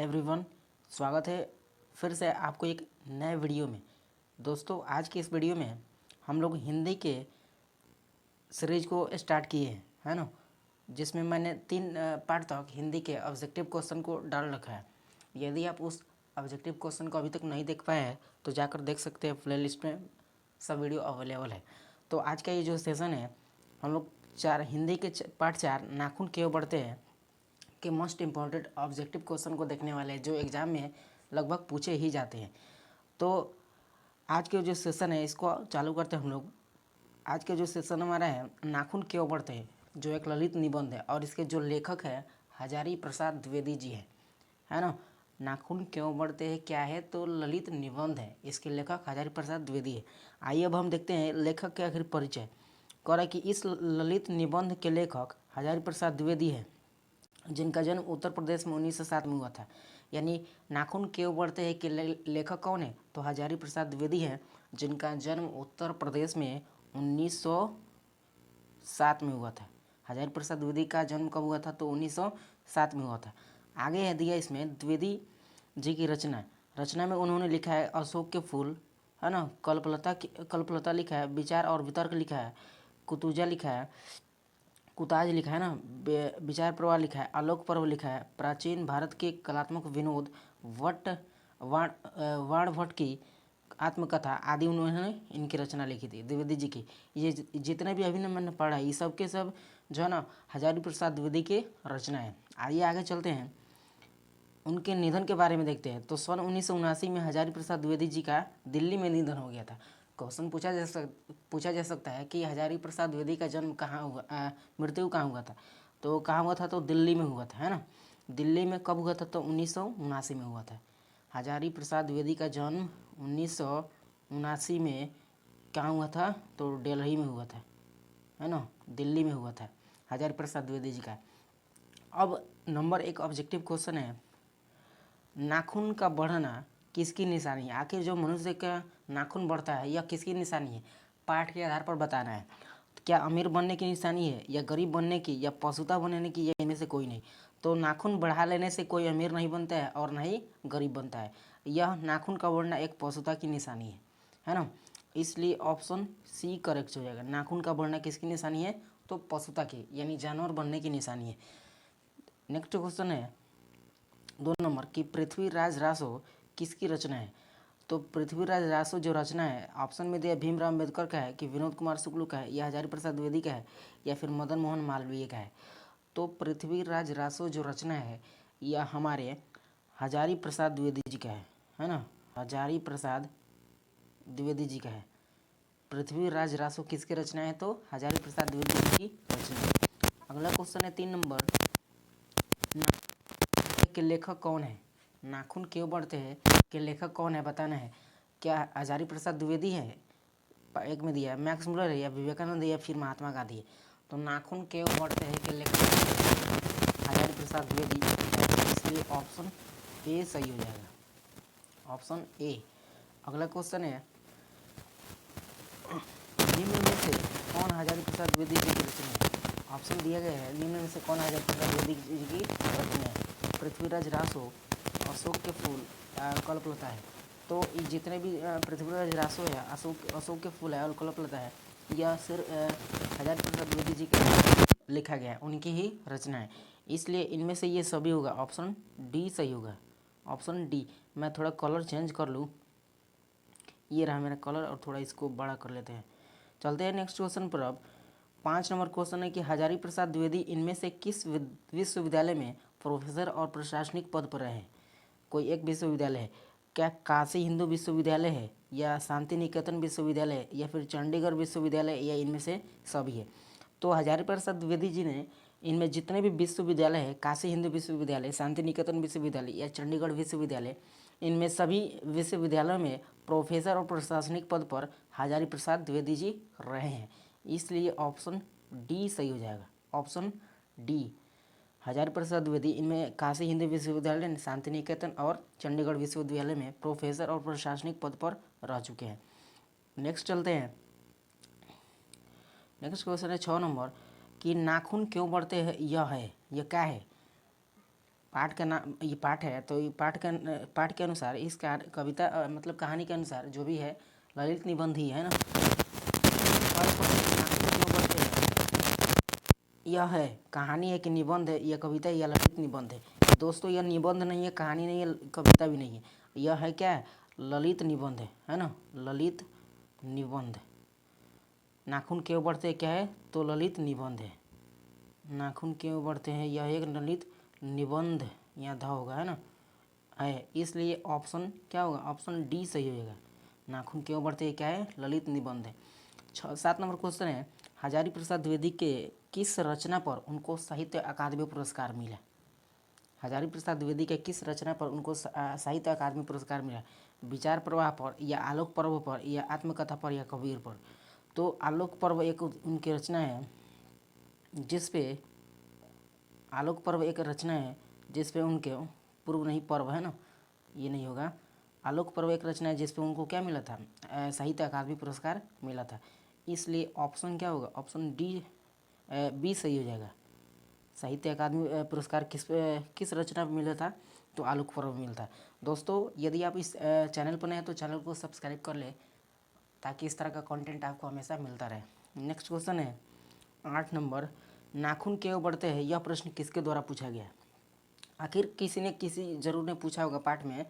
Hi everyone, स्वागत है फिर से आपको एक नए वीडियो में। दोस्तों, आज के इस वीडियो में हम लोग हिंदी के सीरीज को स्टार्ट किए हैं, है ना, जिसमें मैंने 3 पार्ट तक हिंदी के ऑब्जेक्टिव क्वेश्चन को डाल रखा है। यदि आप उस ऑब्जेक्टिव क्वेश्चन को अभी तक नहीं देख पाए हैं तो जाकर देख सकते हैं, प्ले लिस्ट में सब वीडियो अवेलेबल है। तो आज का ये जो सेशन है, हम लोग हिंदी के पार्ट 4 नाखून क्यों बढ़ते हैं के मोस्ट इम्पॉर्टेंट ऑब्जेक्टिव क्वेश्चन को देखने वाले हैं, जो एग्ज़ाम में लगभग पूछे ही जाते हैं। तो आज के जो सेशन है इसको चालू करते हैं हम लोग। आज के जो सेशन हमारा है, नाखून क्यों बढ़ते हैं, जो एक ललित निबंध है और इसके जो लेखक है हजारी प्रसाद द्विवेदी जी है ना। नाखून क्यों बढ़ते हैं क्या है, तो ललित निबंध है, इसके लेखक हजारी प्रसाद द्विवेदी है। आइए अब हम देखते हैं लेखक के आखिर परिचय। कह रहा है कि इस ललित निबंध के लेखक हजारी प्रसाद द्विवेदी है, जिनका जन्म उत्तर प्रदेश में 1907 में हुआ था। यानी नाखून क्यों बढ़ते हैं कि लेखक कौन है, तो हजारी प्रसाद द्विवेदी हैं, जिनका जन्म उत्तर प्रदेश में 1907 में हुआ था। हजारी प्रसाद द्विवेदी का जन्म कब हुआ था, तो 1907 में हुआ था। आगे है दिया इसमें द्विवेदी जी की रचना में उन्होंने लिखा है अशोक के फूल, है ना, कल्पलता लिखा है, विचार और वितर्क लिखा है, कुतुजा लिखा है, कुताज लिखा है ना, विचार प्रवाह लिखा है, आलोक पर्व लिखा है, प्राचीन भारत के कलात्मक विनोद, वाण भट्ट की आत्मकथा आदि उन्होंने इनकी रचना लिखी थी द्विवेदी जी की। ये जितने भी अभी मैंने पढ़ा ये सब के सब जो है ना हजारी प्रसाद द्विवेदी की रचना है। आइए आगे चलते हैं, उनके निधन के बारे में देखते हैं। तो सन 1979 में हजारी प्रसाद द्विवेदी जी का दिल्ली में निधन हो गया था। क्वेश्चन पूछा जा सकता है कि हजारी प्रसाद द्विवेदी का जन्म कहाँ हुआ, मृत्यु कहाँ हुआ था, तो कहाँ हुआ था, तो दिल्ली में हुआ था, है ना। दिल्ली में कब हुआ था, तो 1979 में हुआ था। हजारी प्रसाद द्विवेदी का जन्म 1979 में कहाँ हुआ था, तो दिल्ली में हुआ था, है ना, दिल्ली में हुआ था हजारी प्रसाद द्विवेदी जी का। अब नंबर 1 ऑब्जेक्टिव क्वेश्चन है, नाखून का बढ़ना किसकी निशानी है। आखिर जो मनुष्य का नाखून बढ़ता है यह किसकी निशानी है, पाठ के आधार पर बताना है। क्या अमीर बनने की निशानी है, या गरीब बनने की, या पशुता बनने की, या इनमें से कोई नहीं। तो नाखून बढ़ा लेने से कोई अमीर नहीं बनता है और न ही गरीब बनता है। यह नाखून का बढ़ना एक पशुता की निशानी है ना। इसलिए ऑप्शन सी करेक्ट हो जाएगा। नाखून का बढ़ना किसकी निशानी है, तो पशुता की, यानी जानवर बनने की निशानी है। नेक्स्ट क्वेश्चन है 2 नंबर की पृथ्वीराज रासो किसकी रचना है। तो पृथ्वीराज रासो जो रचना है, ऑप्शन में दिया भीमराव अम्बेडकर का है, कि विनोद कुमार शुक्ल का है, या हजारी प्रसाद द्विवेदी का है, या फिर मदन मोहन मालवीय का है। तो पृथ्वीराज रासो जो रचना है यह हमारे हजारी प्रसाद द्विवेदी जी का है ना, हजारी प्रसाद द्विवेदी जी का है। पृथ्वीराज रासो किसकी रचना है, तो हजारी प्रसाद द्विवेदी जी की रचना है। अगला क्वेश्चन है 3 नंबर, के लेखक कौन है। नाखून क्यों बढ़ते हैं के लेखक कौन है बताना है। क्या हजारी प्रसाद द्विवेदी है, एक में दिया मैक्स मुलर है, या विवेकानंद है, या फिर महात्मा गांधी है। तो नाखून क्यों बढ़ते हैं के लेखक हजारी प्रसाद द्विवेदी, इसलिए ऑप्शन ए सही हो जाएगा, ऑप्शन ए। अगला क्वेश्चन है, निम्न में से कौन हजारी प्रसाद द्विवेदी जी की रचना है। ऑप्शन दिया गया है, निम्न में से कौन हजारी प्रसाद द्विवेदी जी की रचना है। पृथ्वीराज रासो, अशोक के फूल, कल्पलता है। तो ये जितने भी पृथ्वीराज रासो है, अशोक के फूल है और कल्पलता है, यह सिर्फ हजारी प्रसाद द्विवेदी जी के लिखा गया है, उनकी ही रचना है। इसलिए इनमें से ये सभी होगा, ऑप्शन डी सही होगा, ऑप्शन डी। मैं थोड़ा कलर चेंज कर लूँ, ये रहा मेरा कलर, और थोड़ा इसको बड़ा कर लेते हैं। चलते हैं नेक्स्ट क्वेश्चन पर। अब 5 नंबर क्वेश्चन है कि हजारी प्रसाद द्विवेदी इनमें से किस विश्वविद्यालय में प्रोफेसर और प्रशासनिक पद पर रहे। कोई एक विश्वविद्यालय है, क्या काशी हिंदू विश्वविद्यालय है, या शांति निकेतन विश्वविद्यालय है, या फिर चंडीगढ़ विश्वविद्यालय, या इनमें से सभी है। तो हजारी प्रसाद द्विवेदी जी ने इनमें जितने भी विश्वविद्यालय है, काशी हिंदू विश्वविद्यालय, शांति निकेतन विश्वविद्यालय, या चंडीगढ़ विश्वविद्यालय, इनमें सभी विश्वविद्यालयों में प्रोफेसर और प्रशासनिक पद पर हजारी प्रसाद द्विवेदी जी रहे हैं। इसलिए ऑप्शन डी सही हो जाएगा, ऑप्शन डी। हजारी प्रसाद द्विवेदी इनमें काशी हिंदू विश्वविद्यालय, शांति निकेतन और चंडीगढ़ विश्वविद्यालय में प्रोफेसर और प्रशासनिक पद पर रह चुके हैं। नेक्स्ट चलते हैं, नेक्स्ट क्वेश्चन है 6 नंबर कि नाखून क्यों बढ़ते हैं, यह क्या है। पाठ का नाम ये पाठ है, तो ये पाठ के अनुसार इस कविता मतलब कहानी के अनुसार जो भी है ललित निबंध ही है ना। यह है कहानी है कि निबंध है, यह कविता है या ललित निबंध है। दोस्तों यह निबंध नहीं है, कहानी नहीं है, कविता भी नहीं है, यह है क्या है, ललित निबंध है ना, ललित निबंध। नाखून क्यों बढ़ते हैं क्या है, तो ललित निबंध है। नाखून क्यों बढ़ते हैं, यह एक ललित निबंध, यहाँ ध होगा है ना, है, इसलिए ऑप्शन क्या होगा, ऑप्शन डी सही हो जाएगा। नाखून क्यों बढ़ते हैं क्या है, ललित निबंध है। 7 नंबर क्वेश्चन है, हजारी प्रसाद द्विवेदी के किस रचना पर उनको साहित्य अकादमी पुरस्कार मिला। हजारी प्रसाद द्विवेदी के किस रचना पर उनको साहित्य अकादमी पुरस्कार मिला। विचार प्रवाह पर या आलोक पर्व पर या आत्मकथा पर या कबीर पर। तो आलोक पर्व एक उनकी रचना है जिसपे आलोक पर्व एक रचना है जिसपे उनके पूर्व नहीं पर्व है ना, ये नहीं होगा। आलोक पर्व एक रचना है जिसपे उनको क्या मिला था, साहित्य अकादमी पुरस्कार मिला था। इसलिए ऑप्शन क्या होगा, ऑप्शन डी बी सही हो जाएगा। साहित्य अकादमी पुरस्कार किस रचना में मिला था, तो आलोक पर्व में मिलता है। दोस्तों यदि आप इस चैनल पर नए हैं तो चैनल को सब्सक्राइब कर ले ताकि इस तरह का कंटेंट आपको हमेशा मिलता रहे। नेक्स्ट क्वेश्चन है 8 नंबर, नाखून क्यों बढ़ते हैं, यह प्रश्न किसके द्वारा पूछा गया। आखिर किसी जरूर ने पूछा होगा पाठ में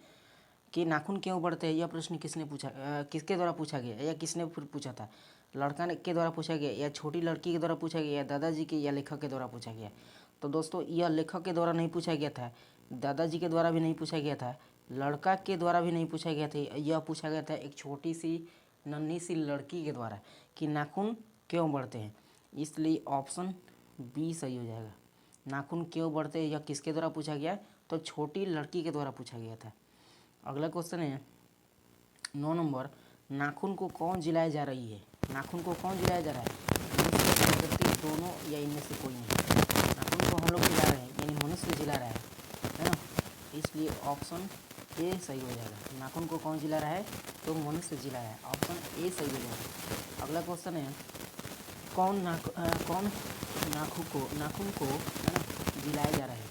कि नाखून क्यों बढ़ते हैं, यह प्रश्न किसके द्वारा पूछा गया या किसने फिर पूछा था। लड़का के द्वारा पूछा गया या छोटी लड़की के द्वारा पूछा गया या दादाजी के या लेखक के द्वारा पूछा गया। तो दोस्तों यह लेखक के द्वारा नहीं पूछा गया था, दादाजी के द्वारा भी नहीं पूछा गया था, लड़का के द्वारा भी नहीं पूछा गया था, यह पूछा गया था एक छोटी सी नन्ही सी लड़की के द्वारा कि नाखून क्यों बढ़ते हैं। इसलिए ऑप्शन बी सही हो जाएगा। नाखून क्यों बढ़ते हैं यह किसके द्वारा पूछा गया, तो छोटी लड़की के द्वारा पूछा गया था। अगला क्वेश्चन है 9 नंबर, नाखून को कौन जिलाया जा रही है। नाखून को कौन जिलाया जा रहा है, मनुष्य, प्रकृति, दोनों या इनमें से कोई नहीं। नाखून को हम लोग जिला रहे हैं यानी मनुष्य जिला रहा है ना, इसलिए ऑप्शन ए सही हो जाएगा। नाखून को कौन जिला रहा है, तो मनुष्य जिला रहा है, ऑप्शन ए सही हो जाएगा। अगला क्वेश्चन है कौन नाखून को है ना जिलाया जा रहा है।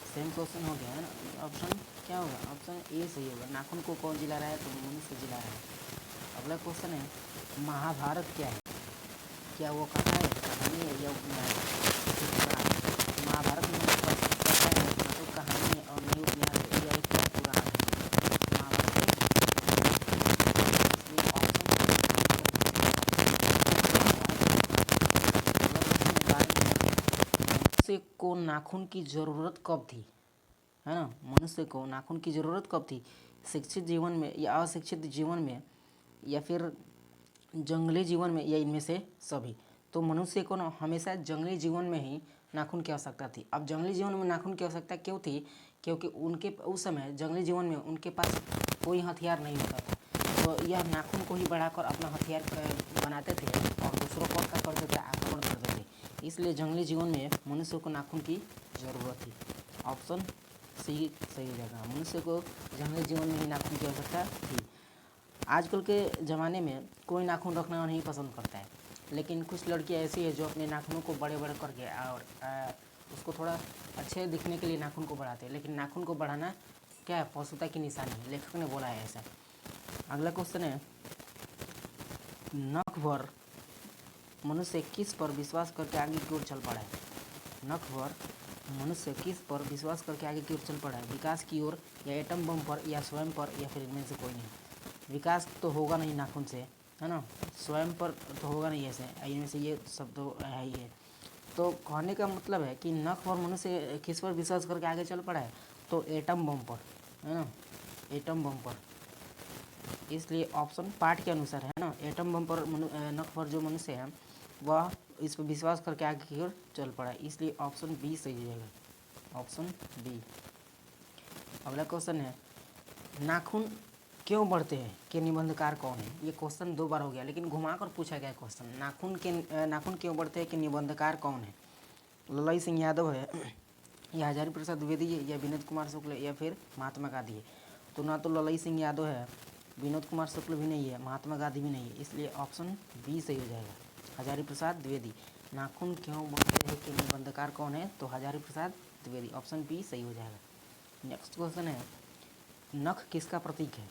सेम क्वेश्चन हो गया है ना, ऑप्शन क्या होगा, ऑप्शन ए सही होगा। नाखून को कौन जिला रहा है, तो मनुष्य जिला रहा है। अगला क्वेश्चन है महाभारत क्या है, क्या वो कथा है, कहानी है या उपन्यास है। महाभारत में कथा है ना तो कहानी है और नहीं उपन्यास है, यह एक पुराण है। महाभारत मनुष्य को नाखून की ज़रूरत कब थी, है ना, मनुष्य को नाखून की ज़रूरत कब थी, शिक्षित जीवन में या अशिक्षित जीवन में या फिर जंगली जीवन में या इनमें से सभी। तो मनुष्य को ना हमेशा जंगली जीवन में ही नाखून की आवश्यकता थी। अब जंगली जीवन में नाखून की आवश्यकता क्यों थी, क्योंकि उनके उस समय जंगली जीवन में उनके पास कोई हथियार नहीं होता था, तो यह नाखून को ही बढ़ाकर अपना हथियार बनाते थे और दूसरों को क्या करते थे, आक्रमण करते थे। इसलिए जंगली जीवन में मनुष्य को नाखून की ज़रूरत थी, ऑप्शन सी सही हो जाएगा। मनुष्य को जंगली जीवन में ही नाखून की आवश्यकता थी। आजकल के ज़माने में कोई नाखून रखना नहीं पसंद करता है, लेकिन कुछ लड़कियां ऐसी है जो अपने नाखूनों को बड़े बड़े करके और उसको थोड़ा अच्छे दिखने के लिए नाखून को बढ़ाते हैं, लेकिन नाखून को बढ़ाना क्या है, पशुता की निशानी है, लेखक ने बोला है ऐसा। अगला क्वेश्चन है नख भर मनुष्य किस पर विश्वास करके आगे की ओर चल पड़ा है। नख भर मनुष्य किस पर विश्वास करके आगे की ओर चल पड़ा है, विकास की ओर या एटम बम पर या स्वयं पर या फिर इनमें से कोई नहीं। विकास तो होगा नहीं नाखून से, है ना, स्वयं पर तो होगा नहीं, ऐसे इनमें से ये सब तो है ही है। तो कहने का मतलब है कि नख पर मनुष्य किस पर विश्वास करके आगे चल पड़ा है, तो एटम बम पर, है ना, एटम बम पर। इसलिए ऑप्शन पाठ के अनुसार है ना, एटम बम पर नख पर जो मनुष्य है वह इस पर विश्वास करके आगे की ओर चल पड़ा है, इसलिए ऑप्शन बी सही हो जाएगा, ऑप्शन बी। अगला क्वेश्चन है नाखून क्यों बढ़ते हैं के निबंधकार कौन है। ये क्वेश्चन 2 बार हो गया लेकिन घुमाकर पूछा गया क्वेश्चन। नाखून क्यों बढ़ते हैं के निबंधकार कौन है। ललाई सिंह यादव है या हजारी प्रसाद द्विवेदी है या विनोद कुमार शुक्ल है या फिर महात्मा गांधी है। तो ना तो ललाई सिंह यादव है, विनोद कुमार शुक्ल भी नहीं है, महात्मा गांधी भी नहीं है, इसलिए ऑप्शन बी सही हो जाएगा, हजारी प्रसाद द्विवेदी। नाखून क्यों बढ़ते हैं के निबंधकार कौन है, तो हजारी प्रसाद द्विवेदी, ऑप्शन बी सही हो जाएगा। नेक्स्ट क्वेश्चन है, नख किसका प्रतीक है?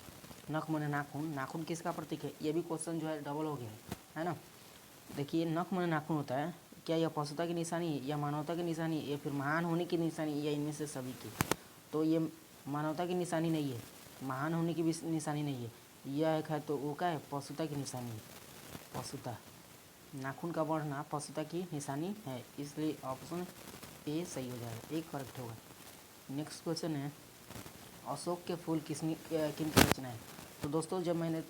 नख माने नाखून, नाखून किसका प्रतीक है? ये भी क्वेश्चन जो है डबल हो गया है ना। देखिए नख माने नाखून होता है, क्या यह पशुता की निशानी है या मानवता की निशानी है या फिर महान होने की निशानी या इनमें से सभी की? तो ये मानवता की निशानी नहीं है, महान होने की भी निशानी नहीं है, यह एक है तो वो क्या है? पशुता की निशानी है। पशुता, नाखून का बढ़ना पशुता की निशानी है, इसलिए ऑप्शन ए सही हो जाएगा, एक करेक्ट होगा। नेक्स्ट क्वेश्चन है, अशोक के फूल किन की रचना है? तो दोस्तों जब मैंने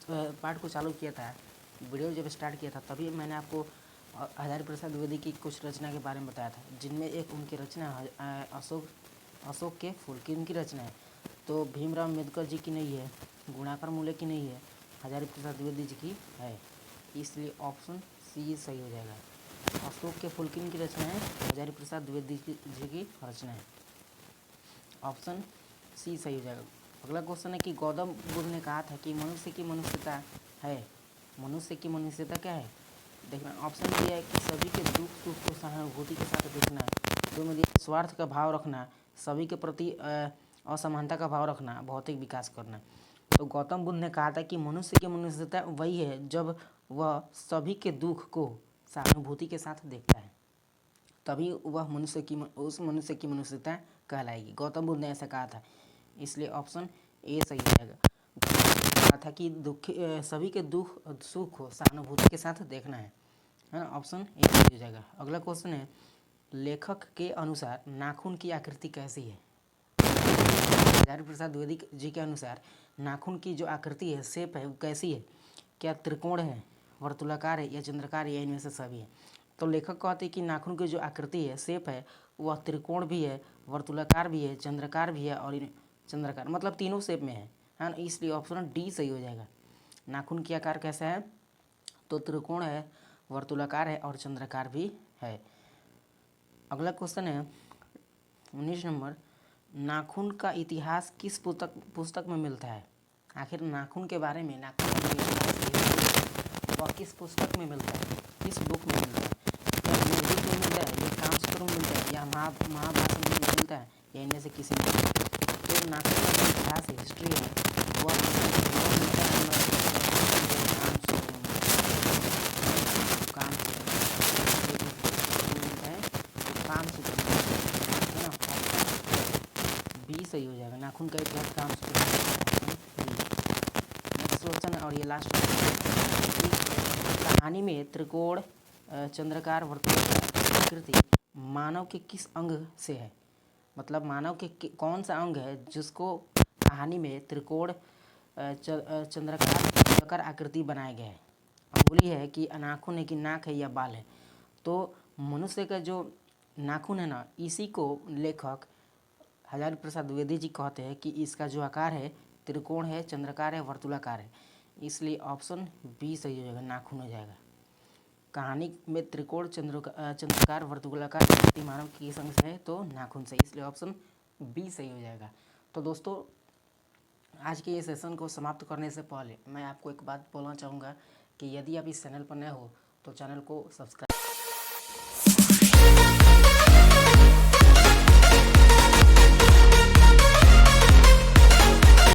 पाठ को चालू किया था, वीडियो जब स्टार्ट किया था, तभी मैंने आपको हजारी प्रसाद द्विवेदी की कुछ रचना के बारे में बताया था, जिनमें एक उनकी रचना अशोक के फूल किन की रचना है? तो भीमराव अम्बेडकर जी की नहीं है, गुणाकर मूल्य की नहीं है, हजारी प्रसाद द्विवेदी जी की है, इसलिए ऑप्शन सी सही हो जाएगा। अशोक के फूल किन की रचना है? हजारी प्रसाद द्विवेदी जी की रचना है, ऑप्शन सी सही हो जाएगा। अगला क्वेश्चन है कि गौतम बुद्ध ने कहा था कि मनुष्य की मनुष्यता है, मनुष्य की मनुष्यता क्या है? देखना, ऑप्शन ये है कि सभी के दुख सुख को सहानुभूति के साथ देखना है, दो में स्वार्थ का भाव रखना, सभी के प्रति असमानता का भाव रखना, भौतिक विकास करना। तो गौतम बुद्ध ने कहा था कि मनुष्य की मनुष्यता वही है जब वह सभी के दुख को सहानुभूति के साथ देखता है, तभी वह उस मनुष्य की मनुष्यता कहलाएगी। गौतम बुद्ध ने ऐसा कहा था, इसलिए ऑप्शन ए सही हो जाएगा। कहा था कि सभी के दुख सुख को सहानुभूति के साथ देखना है ना, ऑप्शन ए सही हो जाएगा। अगला क्वेश्चन है, लेखक के अनुसार नाखून की आकृति कैसी है? हजारी प्रसाद द्विवेदी जी के अनुसार नाखून की जो आकृति है, शेप है, वो कैसी है? क्या त्रिकोण है, वर्तुलाकार है या चंद्राकार या इनमें से सभी है? तो लेखक कहते हैं कि नाखून की जो आकृति है, शेप है, वह त्रिकोण भी है, वर्तुलाकार भी है, चंद्राकार भी है और चंद्राकार मतलब तीनों शेप में है ना, इसलिए ऑप्शन डी सही हो जाएगा। नाखून की आकार कैसा है? तो त्रिकोण है, वर्तुलाकार है और चंद्राकार भी है। अगला क्वेश्चन है 19 नंबर, नाखून का इतिहास किस पुस्तक में मिलता है? आखिर नाखून के बारे में, नाखून का जो इतिहास वह किस पुस्तक में मिलता है, किस बुक में मिलता है? क्या निर्भीक में मिलता है या कामसूत्र में मिलता है या महाभारत में मिलता है या इनमें से किसी में? तो नाखून का जो इतिहास है, हिस्ट्री है, वह मिलता है कामसूत्र में है ना, बी सही हो जाएगा। नाखून का इतिहास कामसूत्र में। नेक्स्ट क्वेश्चन है और ये लास्ट कहानी में त्रिकोण चंद्राकार वर्तुलाकार आकृति मानव के किस अंग से है? मतलब मानव के कौन सा अंग है जिसको कहानी में त्रिकोण चंद्राकार वर्तुलाकार आकृति बनाया गया है? अंगुली है कि नाखून है कि नाक है या बाल है? तो मनुष्य का जो नाखून है ना, इसी को लेखक हजारी प्रसाद द्विवेदी जी कहते हैं कि इसका जो आकार है त्रिकोण है, चंद्राकार है, वर्तुलाकार है, इसलिए ऑप्शन बी सही हो जाएगा, नाखून हो जाएगा। कहानी में त्रिकोण चंद्राकार वर्तुलाकार आकृति मानव की संग से है तो नाखून से, इसलिए ऑप्शन बी सही हो जाएगा। तो दोस्तों आज के ये सेशन को समाप्त करने से पहले मैं आपको एक बात बोलना चाहूँगा कि यदि आप इस चैनल पर नए हो तो चैनल को सब्सक्राइब